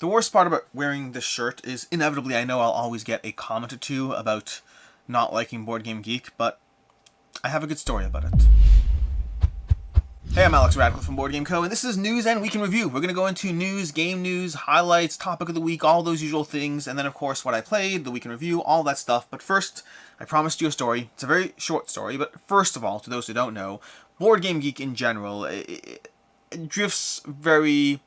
The worst part about wearing this shirt is inevitably I know I'll always get a comment or two about not liking Board Game Geek, but I have a good story about it. Hey, I'm Alex Radcliffe from BoardGameCo, and this is News and Week in Review. We're going to go into news, game news, highlights, topic of the week, all those usual things, and then of course what I played, the week in review, all that stuff. But first, I promised you a story. It's a very short story, but first of all, to those who don't know, Board Game Geek in general, it drifts very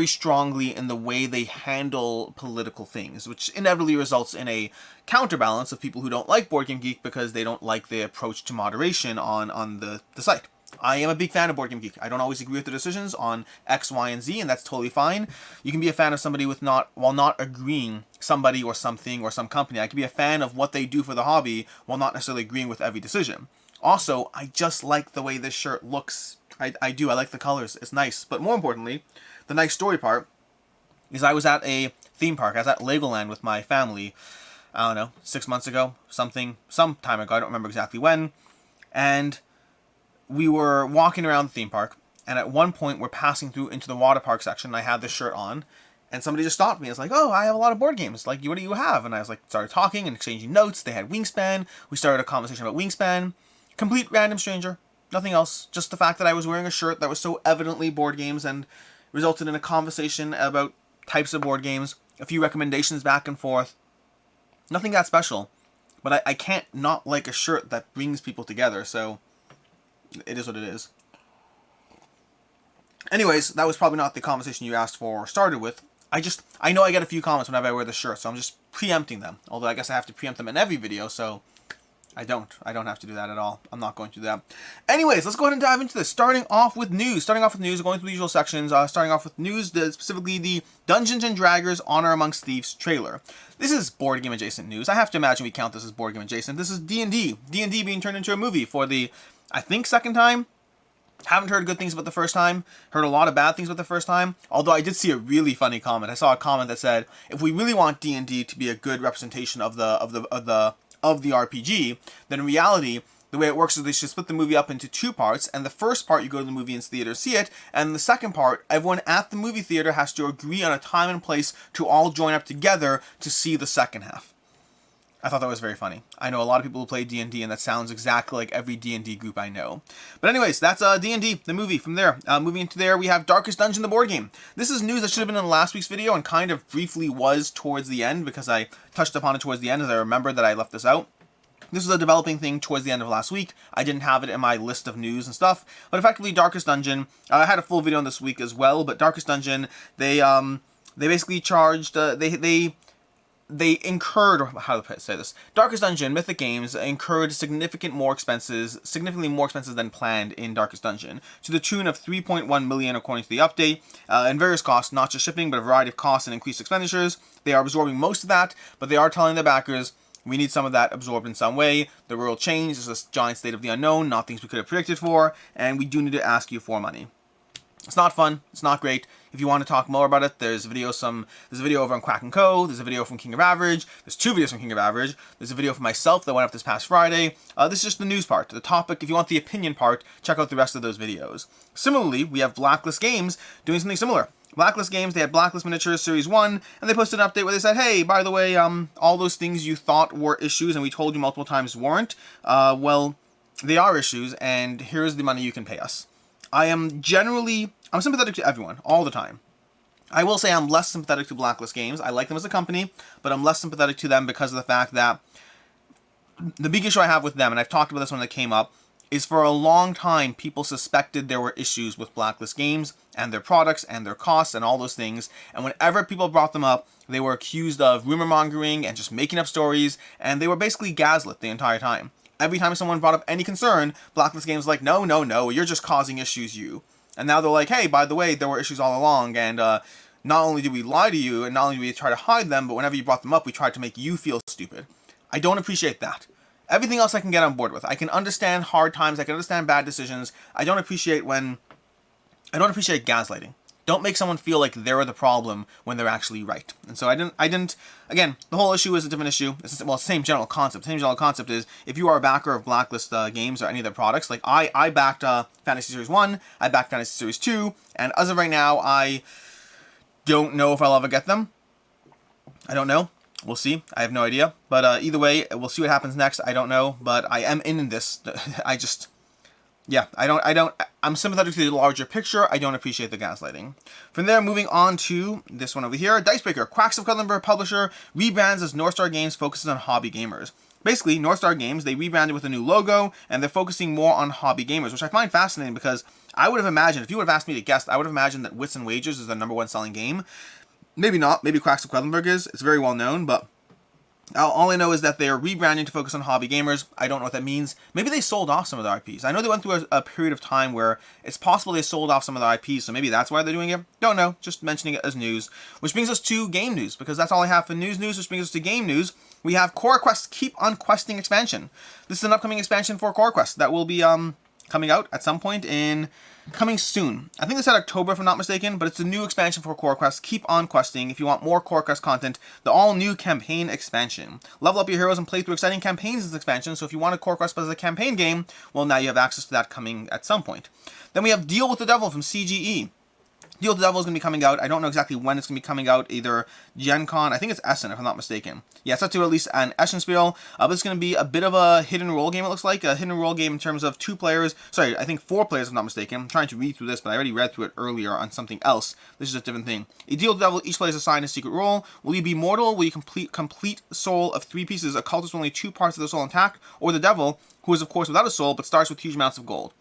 strongly in the way they handle political things, which inevitably results in a counterbalance of people who don't like Board Game Geek because they don't like the approach to moderation on the site. I am a big fan of Board Game Geek. I don't always agree with the decisions on X, Y, and Z, and that's totally fine. You can be a fan of somebody while not agreeing somebody or something or some company. I can be a fan of what they do for the hobby while not necessarily agreeing with every decision. Also, I just like the way this shirt looks. I do. I like the colors. It's nice. But more importantly, the nice story part is I was at a theme park. I was at Legoland with my family, I don't know, 6 months ago, some time ago. I don't remember exactly when. And we were walking around the theme park, and at one point we're passing through into the water park section, and I had this shirt on, and somebody just stopped me. It's like, oh, I have a lot of board games. Like, what do you have? And I was like, started talking and exchanging notes. They had Wingspan. We started a conversation about Wingspan. Complete random stranger. Nothing else. Just the fact that I was wearing a shirt that was so evidently board games and resulted in a conversation about types of board games, a few recommendations back and forth. Nothing that special. But I can't not like a shirt that brings people together, so it is what it is. Anyways, that was probably not the conversation you asked for or started with. I know I get a few comments whenever I wear the shirt, so I'm just preempting them. Although I guess I have to preempt them in every video, so I don't have to do that at all. I'm not going to do that. Anyways, let's go ahead and dive into this. Starting off with news, going through the usual sections. Starting off with news, specifically the Dungeons & Dragons Honor Amongst Thieves trailer. This is board game adjacent news. I have to imagine we count this as board game adjacent. This is D&D. D&D being turned into a movie for the, I think, second time. Haven't heard good things about the first time. Heard a lot of bad things about the first time. Although I did see a really funny comment. I saw a comment that said, if we really want D&D to be a good representation of the RPG, then in reality, the way it works is they should split the movie up into two parts, and the first part you go to the movie theater see it, and the second part, everyone at the movie theater has to agree on a time and place to all join up together to see the second half. I thought that was very funny. I know a lot of people who play D&D, and that sounds exactly like every D&D group I know. But anyways, that's D&D, the movie. From there, moving into there, we have Darkest Dungeon, the board game. This is news that should have been in last week's video and kind of briefly was towards the end because I touched upon it towards the end as I remembered that I left this out. This was a developing thing towards the end of last week. I didn't have it in my list of news and stuff. But effectively, Darkest Dungeon, I had a full video on this week as well, but Darkest Dungeon, they basically charged, they incurred, or how to say this, Darkest Dungeon, Mythic Games, incurred significantly more expenses than planned in Darkest Dungeon, to the tune of $3.1 million according to the update, and various costs, not just shipping, but a variety of costs and increased expenditures. They are absorbing most of that, but they are telling their backers, we need some of that absorbed in some way. The world changed, there's this giant state of the unknown, not things we could have predicted for, and we do need to ask you for money. It's not fun. It's not great. If you want to talk more about it, there's a video over on Quack & Co. There's a video from King of Average. There's two videos from King of Average. There's a video from myself that went up this past Friday. This is just the news part. The topic, if you want the opinion part, check out the rest of those videos. Similarly, we have Blacklist Games doing something similar. Blacklist Games, they had Blacklist Miniatures Series 1, and they posted an update where they said, hey, by the way, all those things you thought were issues and we told you multiple times weren't, well, they are issues, and here's the money you can pay us. I'm sympathetic to everyone, all the time. I will say I'm less sympathetic to Blacklist Games. I like them as a company, but I'm less sympathetic to them because of the fact that the big issue I have with them, and I've talked about this when it came up, is for a long time people suspected there were issues with Blacklist Games and their products and their costs and all those things, and whenever people brought them up, they were accused of rumor mongering and just making up stories, and they were basically gaslit the entire time. Every time someone brought up any concern, Blacklist Games was like, no, you're just causing issues, you. And now they're like, hey, by the way, there were issues all along, and not only did we lie to you, and not only did we try to hide them, but whenever you brought them up, we tried to make you feel stupid. I don't appreciate that. Everything else I can get on board with. I can understand hard times, I can understand bad decisions. I don't appreciate gaslighting. Don't make someone feel like they're the problem when they're actually right. And so I didn't, again, the whole issue is a different issue. It's the same general concept. The same general concept is, if you are a backer of Blacklist games or any of their products, like I backed Fantasy Series 1, I backed Fantasy Series 2, and as of right now, I don't know if I'll ever get them. I don't know. We'll see. I have no idea. But either way, we'll see what happens next. I don't know. But I am in this. Yeah, I'm sympathetic to the larger picture. I don't appreciate the gaslighting. From there, moving on to this one over here. Dicebreaker, Quacks of Quedlinburg publisher, rebrands as NorthStar Games, focuses on hobby gamers. Basically, NorthStar Games, they rebranded with a new logo, and they're focusing more on hobby gamers, which I find fascinating because I would have imagined, if you would have asked me to guess, I would have imagined that Wits and Wagers is the #1 selling game. Maybe not. Maybe Quacks of Quedlinburg is. It's very well known, but all I know is that they're rebranding to focus on hobby gamers. I don't know what that means. Maybe they sold off some of their IPs. I know they went through a period of time where it's possible they sold off some of their IPs, so maybe that's why they're doing it. Don't know. Just mentioning it as news. Which brings us to game news, because that's all I have for news, which brings us to game news. We have Coraquest Keep on Questing expansion. This is an upcoming expansion for Coraquest that will be coming out at some point coming soon. I think it's at October if I'm not mistaken, but it's a new expansion for Coraquest. Keep on questing. If you want more Coraquest content, the all-new campaign expansion. Level up your heroes and play through exciting campaigns in this expansion, so if you want a Coraquest as a campaign game, well, now you have access to that coming at some point. Then we have Deal with the Devil from CGE. Deal with the Devil is going to be coming out. I don't know exactly when it's going to be coming out. Either Gencon, I think it's Essen, if I'm not mistaken. Yeah, it's set to release an Essen spiel. But it's going to be a bit of a hidden role game, it looks like. A hidden role game in terms of 2 players. Sorry, I think 4 players, if I'm not mistaken. I'm trying to read through this, but I already read through it earlier on something else. This is a different thing. A Deal with the Devil, each player is assigned a secret role. Will you be mortal? Will you complete soul of 3 pieces? A cultist with only 2 parts of the soul intact? Or the devil, who is of course without a soul, but starts with huge amounts of gold?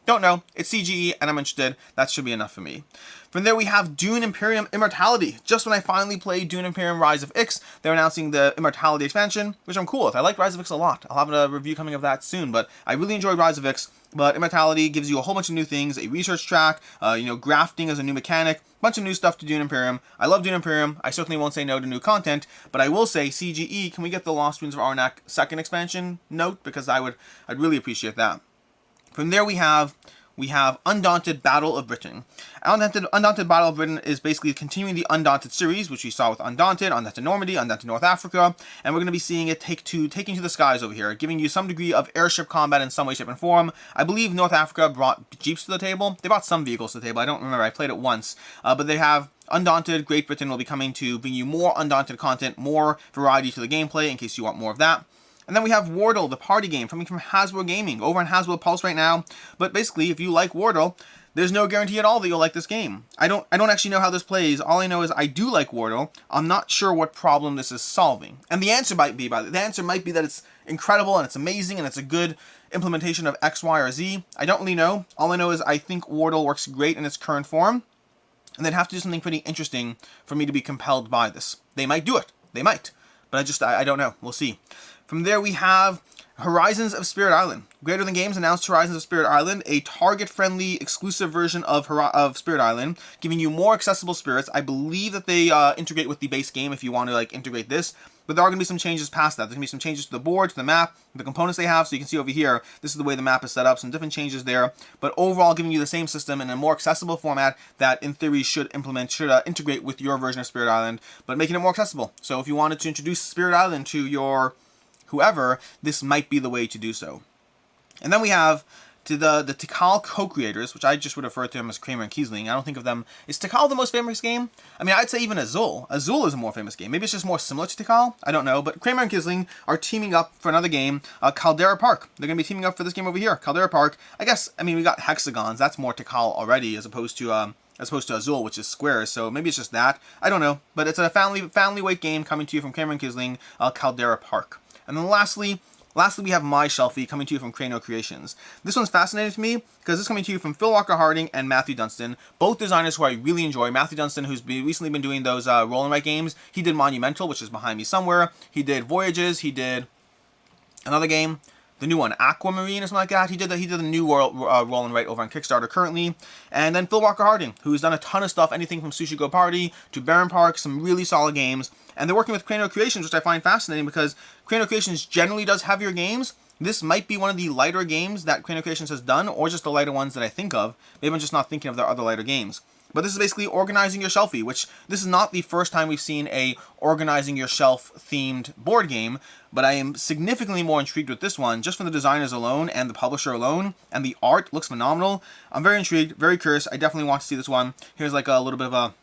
Don't know. It's CGE, and I'm interested. That should be enough for me. From there, we have Dune Imperium Immortality. Just when I finally played Dune Imperium Rise of Ix, they're announcing the Immortality expansion, which I'm cool with. I like Rise of Ix a lot. I'll have a review coming of that soon, but I really enjoyed Rise of Ix. But Immortality gives you a whole bunch of new things, a research track, grafting as a new mechanic, bunch of new stuff to Dune Imperium. I love Dune Imperium. I certainly won't say no to new content, but I will say, CGE, can we get the Lost Ruins of Arnak second expansion note? Because I'd really appreciate that. From there, we have Undaunted Battle of Britain. Undaunted Battle of Britain is basically continuing the Undaunted series, which we saw with Undaunted Normandy, Undaunted North Africa, and we're going to be seeing it taking to the skies over here, giving you some degree of airship combat in some way, shape, and form. I believe North Africa brought jeeps to the table. They brought some vehicles to the table. I don't remember. I played it once, but they have Undaunted. Great Britain will be coming to bring you more Undaunted content, more variety to the gameplay in case you want more of that. And then we have Wordle, the party game, coming from Hasbro Gaming, over on Hasbro Pulse right now. But basically, if you like Wordle, there's no guarantee at all that you'll like this game. I don't actually know how this plays. All I know is I do like Wordle. I'm not sure what problem this is solving. And the answer might be that it's incredible and it's amazing and it's a good implementation of X, Y, or Z. I don't really know. All I know is I think Wordle works great in its current form. And they'd have to do something pretty interesting for me to be compelled by this. They might do it. They might. But I don't know. We'll see. From there, we have Horizons of Spirit Island. Greater Than Games announced Horizons of Spirit Island, a target-friendly, exclusive version of Spirit Island, giving you more accessible spirits. I believe that they integrate with the base game if you want to integrate this. But there are going to be some changes past that. There's going to be some changes to the board, to the map, the components they have. So you can see over here, this is the way the map is set up. Some different changes there. But overall, giving you the same system in a more accessible format that, in theory, should integrate with your version of Spirit Island, but making it more accessible. So if you wanted to introduce Spirit Island to your whoever, this might be the way to do so. And then we have to the Tikal co-creators, which I just would refer to them as Kramer and Kiesling. I don't think of them. Is Tikal the most famous game? I mean, I'd say even Azul. Azul is a more famous game. Maybe it's just more similar to Tikal. I don't know. But Kramer and Kiesling are teaming up for another game, Caldera Park. They're going to be teaming up for this game over here, Caldera Park. We got hexagons. That's more Tikal already, as opposed to Azul, which is squares. So maybe it's just that. I don't know. But it's a family weight game coming to you from Kramer and Kiesling, Caldera Park. And then lastly, we have My Shelfie coming to you from Crano Creations. This one's fascinating to me because it's coming to you from Phil Walker Harding and Matthew Dunstan, both designers who I really enjoy. Matthew Dunstan, who's recently been doing those roll and write games. He did Monumental, which is behind me somewhere. He did Voyages. He did another game, the new one, Aquamarine or something like that. He did the new roll and write over on Kickstarter currently. And then Phil Walker Harding, who's done a ton of stuff, anything from Sushi Go Party to Baron Park, some really solid games. And they're working with Crano Creations, which I find fascinating because Crano Creations generally does heavier games. This might be one of the lighter games that Crano Creations has done, or just the lighter ones that I think of. Maybe I'm just not thinking of their other lighter games. But this is basically organizing your shelfie, which this is not the first time we've seen a organizing your shelf themed board game, but I am significantly more intrigued with this one, just from the designers alone and the publisher alone, and the art looks phenomenal. I'm very intrigued, very curious. I definitely want to see this one. Here's like a little bit of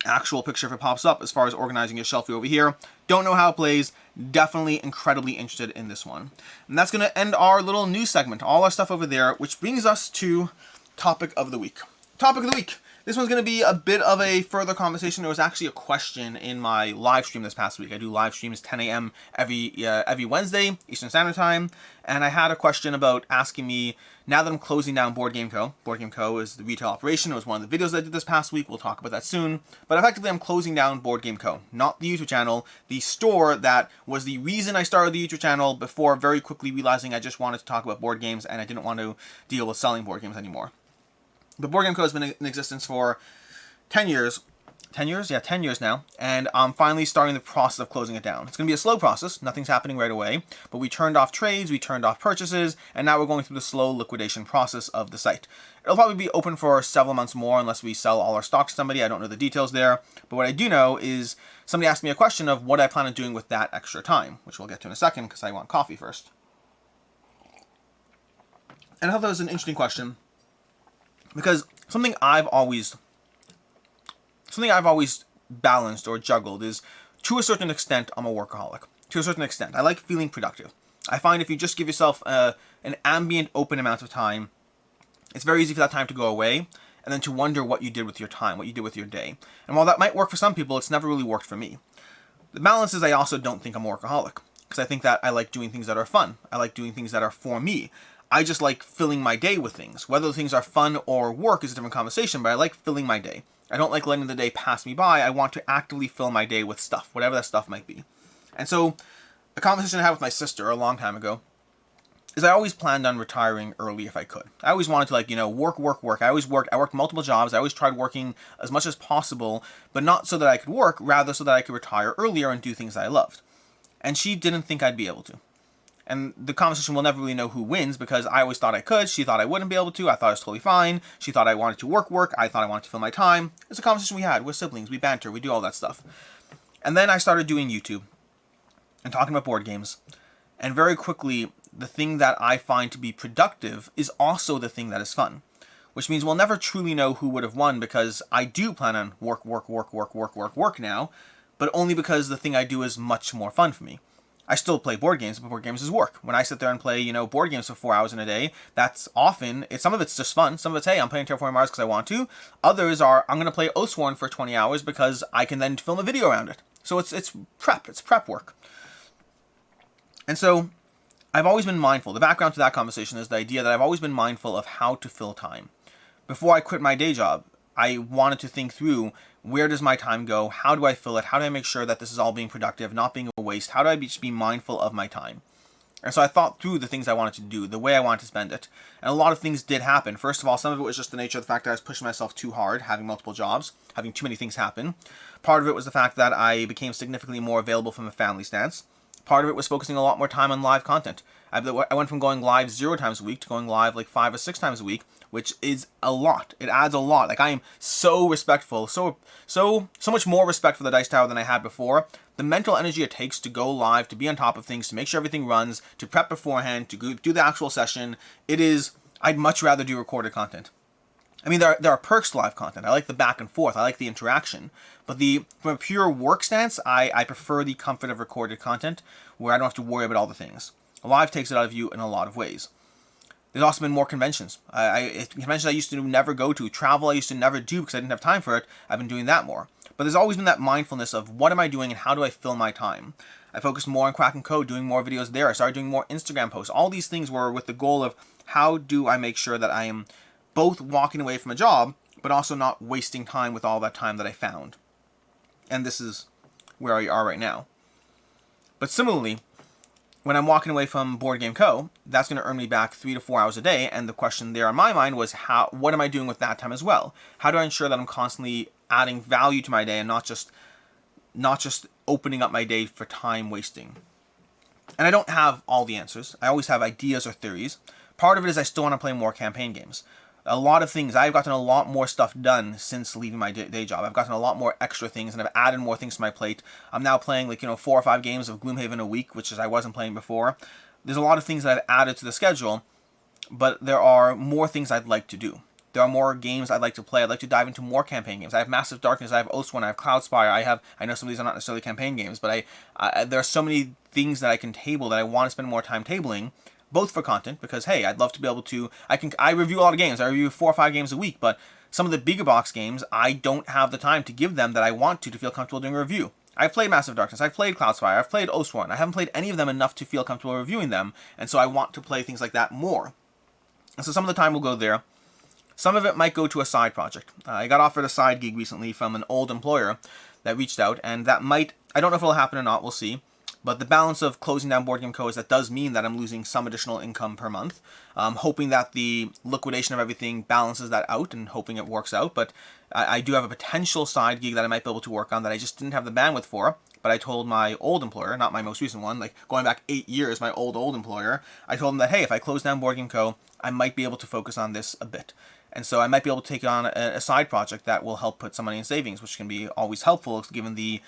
actual picture if it pops up as far as organizing your Shelfie over here. Don't know how it plays. Definitely incredibly interested in this one. And that's going to end our little news segment. All our stuff over there, which brings us to topic of the week. Topic of the week. This one's going to be a bit of a further conversation. There was actually a question in my live stream this past week. I do live streams 10 a.m. every Wednesday, Eastern Standard Time. And I had a question about asking me, now that I'm closing down BoardGameCo. BoardGameCo is the retail operation. It was one of the videos I did this past week. We'll talk about that soon. But effectively, I'm closing down BoardGameCo. Not the YouTube channel. The store that was the reason I started the YouTube channel before very quickly realizing I just wanted to talk about board games and I didn't want to deal with selling board games anymore. But BoardGameCo has been in existence for 10 years. 10 years? Yeah, 10 years now. And I'm finally starting the process of closing it down. It's going to be a slow process. Nothing's happening right away. But we turned off trades, we turned off purchases, and now we're going through the slow liquidation process of the site. It'll probably be open for several months more unless we sell all our stock to somebody. I don't know the details there. But what I do know is somebody asked me a question of what I plan on doing with that extra time, which we'll get to in a second because I want coffee first. And I thought that was an interesting question. Because something I've always balanced or juggled is, to a certain extent, I'm a workaholic. To a certain extent. I like feeling productive. I find if you just give yourself an ambient, open amount of time, it's very easy for that time to go away, and then to wonder what you did with your time, what you did with your day. And while that might work for some people, it's never really worked for me. The balance is I also don't think I'm a workaholic, because I think that I like doing things that are fun. I like doing things that are for me. I just like filling my day with things. Whether the things are fun or work is a different conversation, but I like filling my day. I don't like letting the day pass me by. I want to actively fill my day with stuff, whatever that stuff might be. And so, a conversation I had with my sister a long time ago is I always planned on retiring early if I could. I always wanted to work. I worked multiple jobs. I always tried working as much as possible, but not so that I could work, rather so that I could retire earlier and do things I loved. And she didn't think I'd be able to. And the conversation will never really know who wins because I always thought I could. She thought I wouldn't be able to. I thought it was totally fine. She thought I wanted to work. I thought I wanted to fill my time. It's a conversation we had. We're siblings. We banter. We do all that stuff. And then I started doing YouTube and talking about board games. And very quickly, the thing that I find to be productive is also the thing that is fun. Which means we'll never truly know who would have won because I do plan on work now. But only because the thing I do is much more fun for me. I still play board games, but board games is work. When I sit there and play, board games for 4 hours in a day, that's often, some of it's just fun. Some of it's, hey, I'm playing Terraforming Mars because I want to. Others are, I'm going to play Oathsworn for 20 hours because I can then film a video around it. So it's prep work. And so, I've always been mindful. The background to that conversation is the idea that I've always been mindful of how to fill time. Before I quit my day job, I wanted to think through, where does my time go? How do I fill it? How do I make sure that this is all being productive, not being a waste? How do I just be mindful of my time? And so I thought through the things I wanted to do, the way I wanted to spend it. And a lot of things did happen. First of all, some of it was just the nature of the fact that I was pushing myself too hard, having multiple jobs, having too many things happen. Part of it was the fact that I became significantly more available from a family stance. Part of it was focusing a lot more time on live content. I went from going live 0 times a week to going live like 5 or 6 times a week, which is a lot. It adds a lot. Like, I am so respectful, so much more respect for the Dice Tower than I had before. The mental energy it takes to go live, to be on top of things, to make sure everything runs, to prep beforehand, to do the actual session, I'd much rather do recorded content. I mean, there are perks to live content. I like the back and forth. I like the interaction. But from a pure work stance, I prefer the comfort of recorded content where I don't have to worry about all the things. Live takes it out of you in a lot of ways. There's also been more conventions. Conventions I used to never go to. Travel I used to never do because I didn't have time for it. I've been doing that more. But there's always been that mindfulness of what am I doing and how do I fill my time. I focused more on cracking code, doing more videos there. I started doing more Instagram posts. All these things were with the goal of how do I make sure that I am both walking away from a job, but also not wasting time with all that time that I found. And this is where we are right now. But similarly, when I'm walking away from BoardGameCo, that's going to earn me back 3 to 4 hours a day. And the question there in my mind was, what am I doing with that time as well? How do I ensure that I'm constantly adding value to my day and not just opening up my day for time wasting? And I don't have all the answers. I always have ideas or theories. Part of it is I still want to play more campaign games. A lot of things, I've gotten a lot more stuff done since leaving my day job. I've gotten a lot more extra things and I've added more things to my plate. I'm now playing 4 or 5 games of Gloomhaven a week, which I wasn't playing before. There's a lot of things that I've added to the schedule, but there are more things I'd like to do. there are more games I'd like to play. I'd like to dive into more campaign games. I have Massive Darkness, I have Oathsworn, I have Cloudspire, I know some of these are not necessarily campaign games, but there are so many things that I can table that I want to spend more time tabling, both for content, because hey, I'd love to be able to, I review a lot of games, I review 4 or 5 games a week, but some of the bigger box games, I don't have the time to give them that I want to feel comfortable doing a review. I've played Massive Darkness, I've played Cloudspire, I've played Oathsworn, I haven't played any of them enough to feel comfortable reviewing them, and so I want to play things like that more. And so some of the time will go there. Some of it might go to a side project. I got offered a side gig recently from an old employer that reached out, and that might, I don't know if it'll happen or not, we'll see. But the balance of closing down BoardGameCo is that does mean that I'm losing some additional income per month. Hoping that the liquidation of everything balances that out and hoping it works out. But I do have a potential side gig that I might be able to work on that I just didn't have the bandwidth for. But I told my old employer, not my most recent one, like going back 8 years, my old employer, I told him that, hey, if I close down BoardGameCo, I might be able to focus on this a bit. And so I might be able to take on a side project that will help put some money in savings, which can be always helpful given the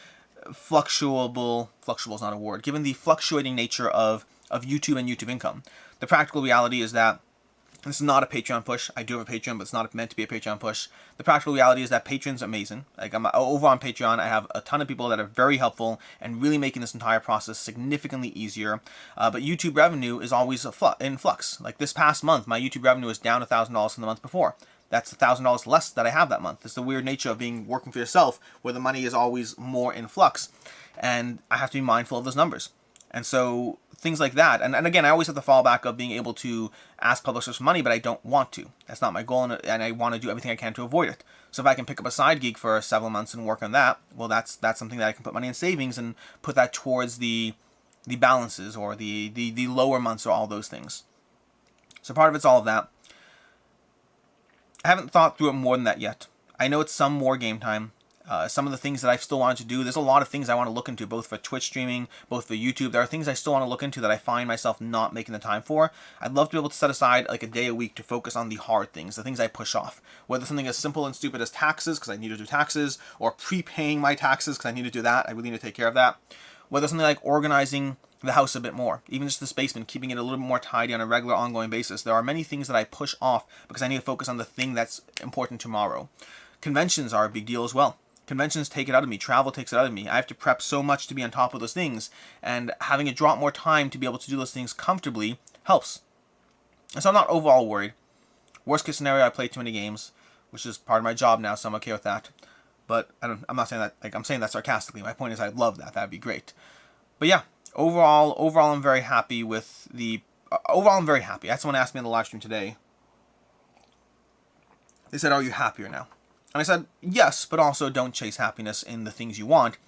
fluctuable is not a word, given the fluctuating nature of YouTube and YouTube income. The practical reality is that this is not a Patreon push. I do have a Patreon, but it's not meant to be a Patreon push. The practical reality is that Patreon's amazing. Like, I'm over on Patreon, I have a ton of people that are very helpful and really making this entire process significantly easier. But YouTube revenue is always in flux. Like this past month, my YouTube revenue is down $1,000 from the month before. That's $1,000 less that I have that month. It's the weird nature of working for yourself, where the money is always more in flux, and I have to be mindful of those numbers. And so things like that, and again, I always have the fallback of being able to ask publishers for money, but I don't want to. That's not my goal, and I want to do everything I can to avoid it. So if I can pick up a side gig for several months and work on that, well, that's something that I can put money in savings and put that towards the balances or the lower months or all those things. So part of it's all of that. I haven't thought through it more than that yet. I know it's some more game time. Some of the things that I still wanted to do, there's a lot of things I want to look into, both for Twitch streaming, both for YouTube. There are things I still want to look into that I find myself not making the time for. I'd love to be able to set aside like a day a week to focus on the hard things, the things I push off. Whether something as simple and stupid as taxes, because I need to do taxes, or prepaying my taxes, because I need to do that. I really need to take care of that. Whether something like organizing the house a bit more, even just this basement, keeping it a little bit more tidy on a regular ongoing basis. There are many things that I push off because I need to focus on the thing that's important tomorrow. Conventions are a big deal as well. Conventions take it out of me. Travel takes it out of me. I have to prep so much to be on top of those things, and having a drop more time to be able to do those things comfortably helps. And so I'm not overall worried. Worst case scenario, I play too many games, which is part of my job now, so I'm okay with that. But I'm not saying that, like, I'm saying that sarcastically. My point is I'd love that. That'd be great. But yeah, overall, I'm very happy with the... overall, I'm very happy. I had someone ask me in the live stream today. They said, are you happier now? And I said, yes, but also don't chase happiness in the things you want.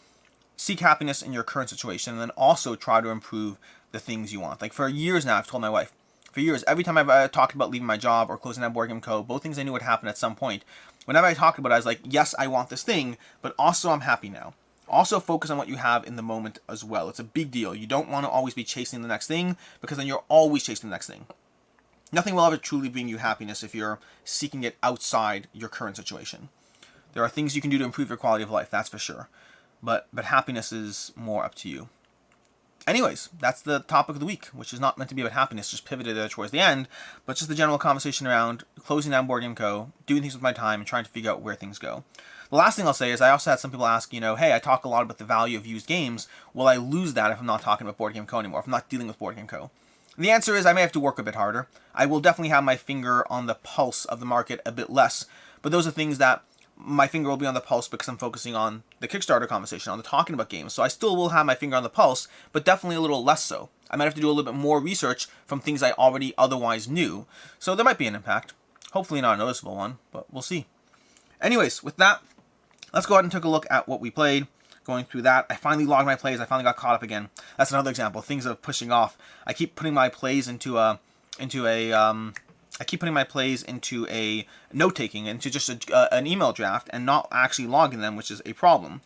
Seek happiness in your current situation, and then also try to improve the things you want. Like, for years now, I've told my wife, for years, every time I've talked about leaving my job or closing down BoardGameCo, both things I knew would happen at some point. Whenever I talked about it, I was like, yes, I want this thing, but also I'm happy now. Also focus on what you have in the moment as well. It's a big deal. You don't want to always be chasing the next thing, because then you're always chasing the next thing. Nothing will ever truly bring you happiness if you're seeking it outside your current situation. There are things you can do to improve your quality of life, that's for sure. But happiness is more up to you. Anyways, that's the topic of the week, which is not meant to be about happiness, just pivoted there towards the end, but just the general conversation around closing down BoardGameCo, doing things with my time, and trying to figure out where things go. The last thing I'll say is I also had some people ask, hey, I talk a lot about the value of used games. Will I lose that if I'm not talking about BoardGameCo anymore, if I'm not dealing with BoardGameCo? The answer is I may have to work a bit harder. I will definitely have my finger on the pulse of the market a bit less, but those are things that my finger will be on the pulse because I'm focusing on the Kickstarter conversation, on the talking about games. So I still will have my finger on the pulse, but definitely a little less so. I might have to do a little bit more research from things I already otherwise knew. So there might be an impact. Hopefully not a noticeable one, but we'll see. Anyways, with that, let's go ahead and take a look at what we played. Going through that, I finally logged my plays. I finally got caught up again. That's another example. Things of pushing off. I keep putting my plays into a note-taking, into just an email draft, and not actually logging them, which is a problem.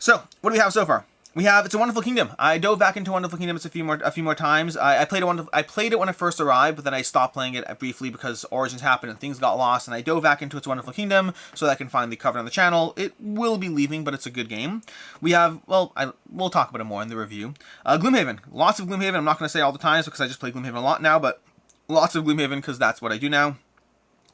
So, what do we have so far? We have It's a Wonderful Kingdom. I dove back into Wonderful Kingdom a few more times. I played it when I first arrived, but then I stopped playing it briefly because Origins happened and things got lost, and I dove back into It's a Wonderful Kingdom so that I can finally cover it on the channel. It will be leaving, but it's a good game. We have, we'll talk about it more in the review. Gloomhaven. Lots of Gloomhaven. I'm not going to say all the times because I just play Gloomhaven a lot now, but lots of Gloomhaven because that's what I do now.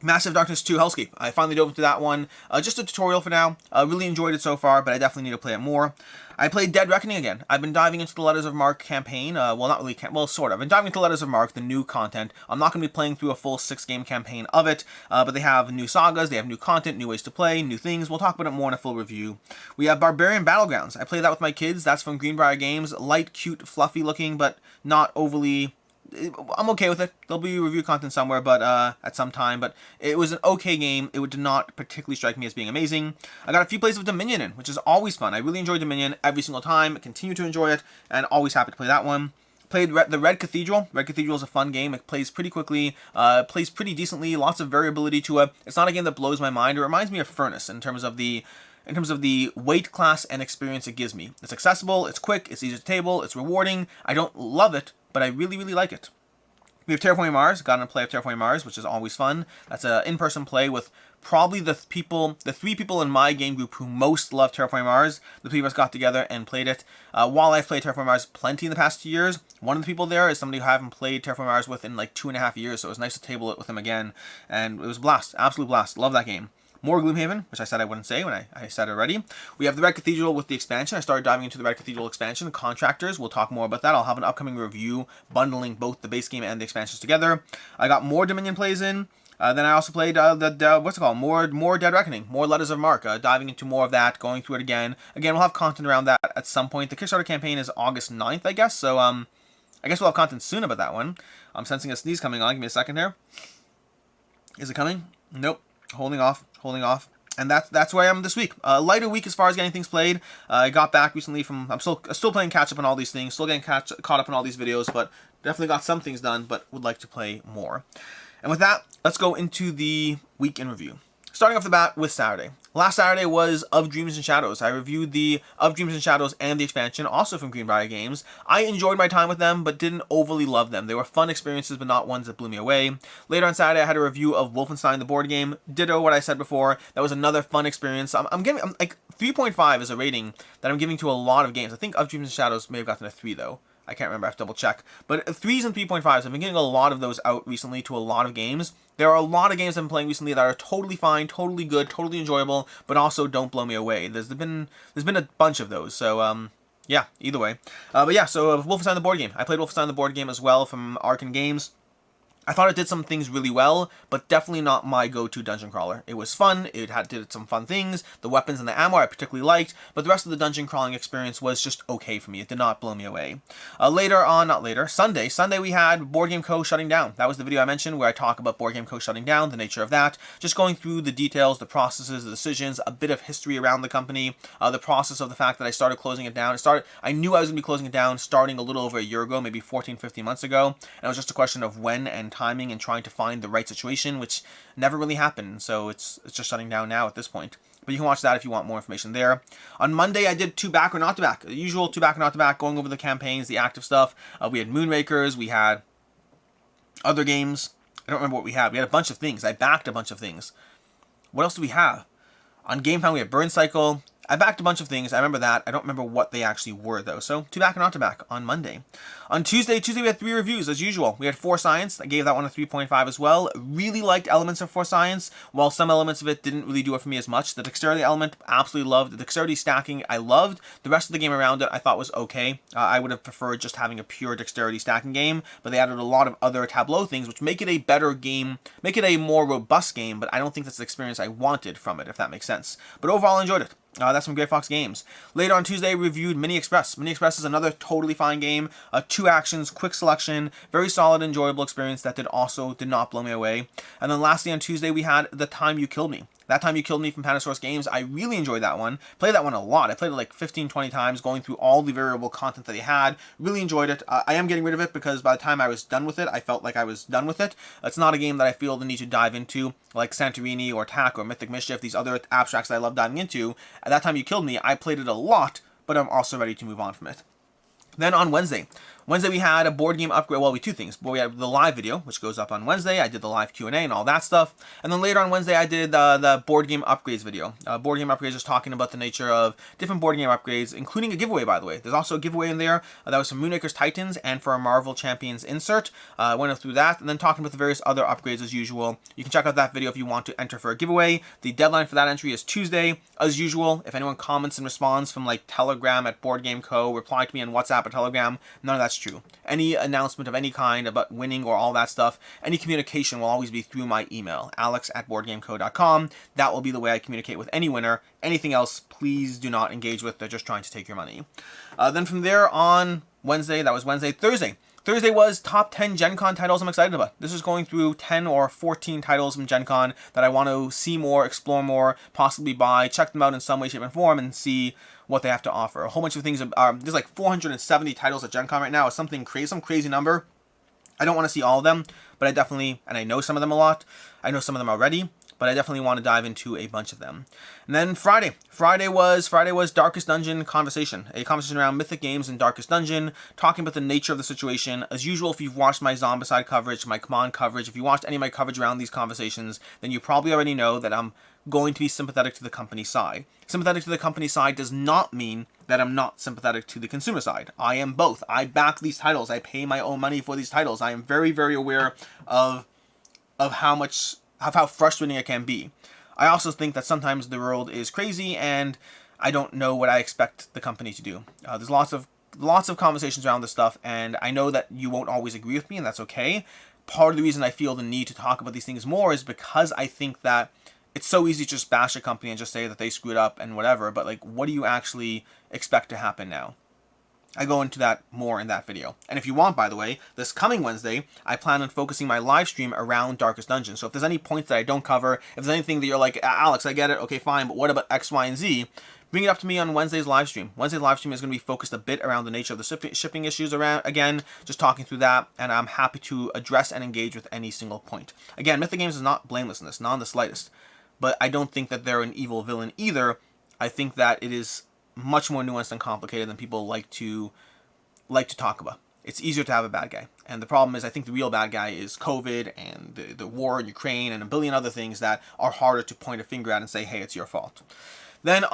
Massive Darkness 2 Hellscape. I finally dove into that one. Just a tutorial for now. Really enjoyed it so far, but I definitely need to play it more. I played Dead Reckoning again. I've been diving into the Letters of Mark campaign. Well, not really, well, sort of. I've been diving into Letters of Mark, the new content. I'm not going to be playing through a full 6-game campaign of it, but they have new sagas, they have new content, new ways to play, new things. We'll talk about it more in a full review. We have Barbarian Battlegrounds. I played that with my kids. That's from Greenbrier Games. Light, cute, fluffy looking, but not overly... I'm okay with it. There'll be review content somewhere, but at some time. But it was an okay game. It did not particularly strike me as being amazing. I got a few plays of Dominion in, which is always fun. I really enjoy Dominion every single time. I continue to enjoy it, and always happy to play that one. Played the Red Cathedral. Red Cathedral is a fun game. It plays pretty quickly, plays pretty decently, lots of variability to it. It's not a game that blows my mind. It reminds me of Furnace in terms of the weight class and experience it gives me. It's accessible, it's quick, it's easy to table, it's rewarding. I don't love it, but I really, really like it. We have Terraforming Mars, gotten to play of Terraforming Mars, which is always fun. That's an in-person play with probably the 3 people in my game group who most love Terraforming Mars. The 3 of us got together and played it. While I've played Terraforming Mars plenty in the past 2 years, one of the people there is somebody who I haven't played Terraforming Mars with in like 2.5 years, so it was nice to table it with him again, and it was a blast, absolute blast. Love that game. More Gloomhaven, which I said I wouldn't say when I said it already. We have the Red Cathedral with the expansion. I started diving into the Red Cathedral expansion. Contractors, we'll talk more about that. I'll have an upcoming review bundling both the base game and the expansions together. I got more Dominion plays in. Then I also played what's it called? More Dead Reckoning, more Letters of Mark. Diving into more of that, going through it again. Again, we'll have content around that at some point. The Kickstarter campaign is August 9th, I guess. So I guess we'll have content soon about that one. I'm sensing a sneeze coming on. Give me a second here. Is it coming? Nope. Holding off. And that's where I am this week. Lighter week as far as getting things played. I got back recently from... I'm still playing catch up on all these things. Still getting caught up on all these videos, but definitely got some things done, but would like to play more. And with that, let's go into the week in review. Starting off the bat with Saturday. Last Saturday was Of Dreams and Shadows. I reviewed the Of Dreams and Shadows and the expansion, also from Greenbrier Games. I enjoyed my time with them, but didn't overly love them. They were fun experiences, but not ones that blew me away. Later on Saturday, I had a review of Wolfenstein, the board game. Ditto what I said before. That was another fun experience. I'm like 3.5 is a rating that I'm giving to a lot of games. I think Of Dreams and Shadows may have gotten a 3 though. I can't remember, I have to double check. But 3s and 3.5s, I've been getting a lot of those out recently to a lot of games. There are a lot of games I've been playing recently that are totally fine, totally good, totally enjoyable, but also don't blow me away. There's been a bunch of those, so yeah, either way. But yeah, so Wolfenstein the board game. I played Wolfenstein the board game as well from Arkan Games. I thought it did some things really well, but definitely not my go-to dungeon crawler. It was fun, did some fun things, the weapons and the ammo I particularly liked, but the rest of the dungeon crawling experience was just okay for me. It did not blow me away. Sunday we had BoardGameCo shutting down. That was the video I mentioned where I talk about BoardGameCo shutting down, the nature of that, just going through the details, the processes, the decisions, a bit of history around the company, the process of the fact that I started closing it down. I knew I was going to be closing it down starting a little over a year ago, maybe 14, 15 months ago, and it was just a question of when and timing and trying to find the right situation, which never really happened, so it's just shutting down now at this point. But you can watch that if you want more information there. On Monday, I did 2 back or not to back. The usual 2 back or not to back, going over the campaigns, the active stuff. We had Moonrakers, we had other games. I don't remember what we had. We had a bunch of things. I backed a bunch of things. What else do we have? On GameFound, we had Burn Cycle. I backed a bunch of things. I remember that. I don't remember what they actually were, though. So, 2 back and not to back on Monday. On Tuesday we had 3 reviews, as usual. We had For Science. I gave that one a 3.5 as well. Really liked elements of For Science, while some elements of it didn't really do it for me as much. The dexterity element, absolutely loved. The dexterity stacking, I loved. The rest of the game around it, I thought was okay. I would have preferred just having a pure dexterity stacking game, but they added a lot of other tableau things, which make it a better game, make it a more robust game, but I don't think that's the experience I wanted from it, if that makes sense. But overall, I enjoyed it. That's from Grey Fox Games. Later on Tuesday, we reviewed Mini Express. Mini Express is another totally fine game. 2 actions, quick selection, very solid, enjoyable experience that did not blow me away. And then lastly on Tuesday, we had The Time You Killed Me. That Time You Killed Me from Panasaurus Games. I really enjoyed that one. Played that one a lot. I played it like 15, 20 times, going through all the variable content that they had. Really enjoyed it. I am getting rid of it because by the time I was done with it, I felt like I was done with it. It's not a game that I feel the need to dive into, like Santorini or Tak or Mythic Mischief, these other abstracts that I love diving into. At That Time You Killed Me, I played it a lot, but I'm also ready to move on from it. Then on Wednesday Wednesday we had a board game upgrade. Well, we had two things. We had the live video, which goes up on Wednesday. I did the live Q&A and all that stuff. And then later on Wednesday, I did the board game upgrades video. Board game upgrades is talking about the nature of different board game upgrades, including a giveaway, by the way. There's also a giveaway in there. That was some Moonraker's Titans and for a Marvel Champions insert. I went through that and then talking about the various other upgrades as usual. You can check out that video if you want to enter for a giveaway. The deadline for that entry is Tuesday, as usual. If anyone comments and responds from like Telegram at BoardGameCo, reply to me on WhatsApp or Telegram, none of that's true. Any announcement of any kind about winning or all that stuff, any communication will always be through my email, alex@boardgameco.com. That will be the way I communicate with any winner. Anything else, please do not engage with. They're just trying to take your money. Then from there on Wednesday, that was Wednesday. Thursday was top 10 Gencon titles I'm excited about. This is going through 10 or 14 titles from Gencon that I want to see more, explore more, possibly buy, check them out in some way, shape, and form, and see what they have to offer. A whole bunch of things. There's like 470 titles at Gencon right now. It's something crazy, some crazy number. I don't want to see all of them, but I definitely, and I know some of them a lot. I know some of them already, but I definitely want to dive into a bunch of them. And then Friday was Darkest Dungeon conversation, a conversation around Mythic Games and Darkest Dungeon, talking about the nature of the situation. As usual, if you've watched my Zombicide coverage, my Command coverage, if you watched any of my coverage around these conversations, then you probably already know that I'm going to be sympathetic to the company side. Sympathetic to the company side does not mean that I'm not sympathetic to the consumer side. I am both. I back these titles. I pay my own money for these titles. I am very, very aware of how frustrating it can be. I also think that sometimes the world is crazy and I don't know what I expect the company to do. There's lots of conversations around this stuff, and I know that you won't always agree with me, and that's okay. Part of the reason I feel the need to talk about these things more is because I think that it's so easy to just bash a company and just say that they screwed up and whatever, but like, what do you actually expect to happen now? I go into that more in that video. And if you want, by the way, this coming Wednesday, I plan on focusing my live stream around Darkest Dungeon. So if there's any points that I don't cover, if there's anything that you're like, Alex, I get it, okay, fine, but what about X, Y, and Z? Bring it up to me on Wednesday's live stream. Wednesday's live stream is going to be focused a bit around the nature of the shipping issues around, again, just talking through that, and I'm happy to address and engage with any single point. Again, Mythic Games is not blameless in this, not in the slightest. But I don't think that they're an evil villain either. I think that it is much more nuanced and complicated than people like to talk about. It's easier to have a bad guy. And the problem is, I think the real bad guy is COVID and the war in Ukraine and a billion other things that are harder to point a finger at and say, hey, it's your fault. Then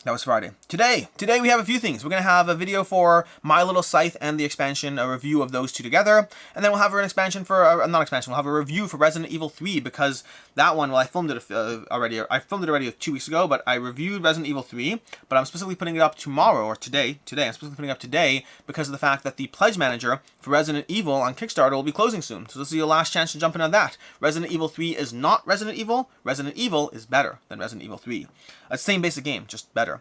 that was Friday. Today we have a few things. We're going to have a video for My Little Scythe and the expansion, a review of those two together. And then we'll have an expansion for, we'll have a review for Resident Evil 3, because that one, well, I filmed it already 2 weeks ago, but I reviewed Resident Evil 3, but I'm specifically putting it up tomorrow, or today, I'm specifically putting it up today because of the fact that the pledge manager for Resident Evil on Kickstarter will be closing soon. So this is your last chance to jump in on that. Resident Evil 3 is not Resident Evil. Resident Evil is better than Resident Evil 3. It's the same basic game, just better.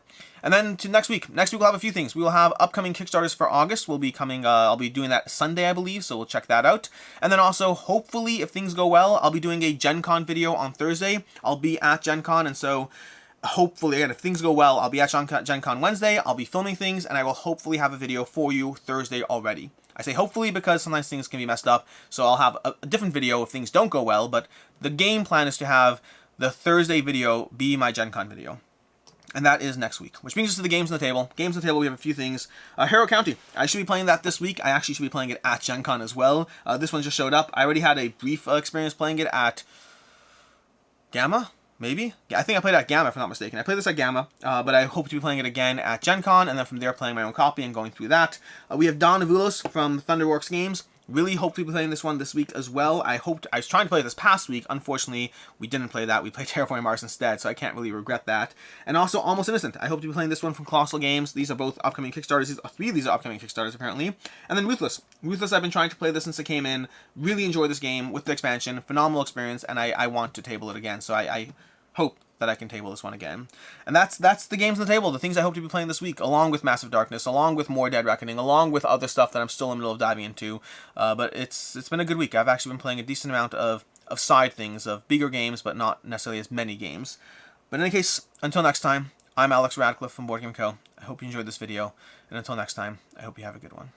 And then to next week we'll have a few things. We will have upcoming Kickstarters for August. We'll be coming, I'll be doing that Sunday, I believe, so we'll check that out. And then also, hopefully, if things go well, I'll be doing a Gen Con video on Thursday. I'll be at Gen Con, and so hopefully, again, if things go well, I'll be at Gen Con Wednesday. I'll be filming things, and I will hopefully have a video for you Thursday already. I say hopefully because sometimes things can be messed up, so I'll have a different video if things don't go well, but the game plan is to have the Thursday video be my Gen Con video. And that is next week, which brings us to the games on the table. Games on the table, we have a few things. Harrow County. I should be playing that this week. I actually should be playing it at Gen Con as well. This one just showed up. I already had a brief experience playing it at Gamma, maybe? Yeah, I think I played at Gamma, if I'm not mistaken. I played this at Gamma, but I hope to be playing it again at Gen Con, and then from there playing my own copy and going through that. We have Dawn of Ulos from Thunderworks Games. Really hope to be playing this one this week as well. I was trying to play this past week. Unfortunately, we didn't play that. We played Terraforming Mars instead, so I can't really regret that. And also Almost Innocent. I hope to be playing this one from Colossal Games. These are both upcoming Kickstarters. Three of these are upcoming Kickstarters, apparently. And then Ruthless. Ruthless, I've been trying to play this since it came in. Really enjoy this game with the expansion. Phenomenal experience, and I want to table it again. So I hope that I can table this one again. And that's the games on the table, the things I hope to be playing this week, along with Massive Darkness, along with more Dead Reckoning, along with other stuff that I'm still in the middle of diving into. But it's been a good week. I've actually been playing a decent amount of side things, of bigger games, but not necessarily as many games. But in any case, until next time, I'm Alex Radcliffe from BoardGameCo. I hope you enjoyed this video, and until next time, I hope you have a good one.